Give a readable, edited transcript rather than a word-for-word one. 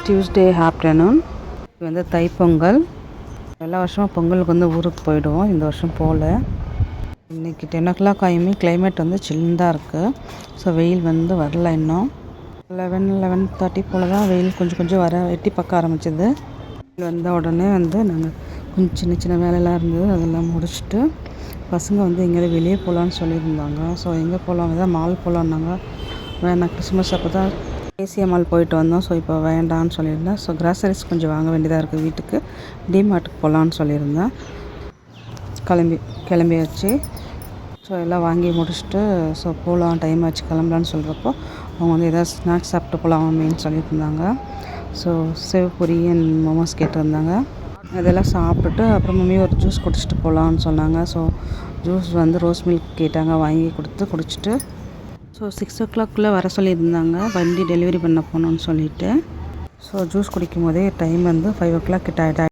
Tuesday afternoon. இது வந்து தைப்பொங்கல். எல்லா வருஷமும் பொங்கலுக்கு வந்து ஊருக்கு போயிடுவோம். இந்த வருஷம் போகல. இன்றைக்கி 10 o'clock ஆகியுமே கிளைமேட் வந்து சில்லுன்னு தான் இருக்குது. ஸோ வெயில் வந்து வரல இன்னும். 11:30 போல் தான் வெயில் கொஞ்சம் வர எட்டி பார்க்க ஆரம்பிச்சிது. வந்த உடனே வந்து நாங்கள் கொஞ்சம் சின்ன சின்ன வேலையெல்லாம் இருந்தது, அதெல்லாம் முடிச்சுட்டு பசங்க வந்து எங்கேயாவது வெளியே போகலான்னு சொல்லியிருந்தாங்க. ஸோ எங்கே போகலாம், தான் மால் போகலான்னாங்க. வேணாம், கிறிஸ்மஸ் அப்போ தான் ஏசியா மால் போயிட்டு வந்தோம். ஸோ இப்போ வேண்டான்னு சொல்லியிருந்தேன். ஸோ கிராசரிஸ் கொஞ்சம் வாங்க வேண்டியதாக இருக்குது வீட்டுக்கு. டிமார்ட்டுக்கு போகலான்னு சொல்லியிருந்தேன். கிளம்பியாச்சு. ஸோ எல்லாம் வாங்கி முடிச்சுட்டு ஸோ போகலாம், டைம் ஆச்சு கிளம்பலான்னு சொல்கிறப்போ அவங்க வந்து எதாவது ஸ்நாக்ஸ் சாப்பிட்டு போகலாம் அப்படின்னு சொல்லியிருந்தாங்க. So save puri and momos கேட்டிருந்தாங்க. அதெல்லாம் சாப்பிட்டுட்டு அப்புறம் மம்மி ஒரு ஜூஸ் குடிச்சிட்டு போகலான்னு சொன்னாங்க. ஸோ ஜூஸ் வந்து ரோஸ் மில்க் கேட்டாங்க, வாங்கி குடிச்சிட்டு ஸோ 6 o'clock வர சொல்லியிருந்தாங்க, வண்டி டெலிவரி பண்ண போகணுன்னு சொல்லிவிட்டு. ஸோ ஜூஸ் குடிக்கும் போதே டைம் வந்து 5 o'clock கிட்ட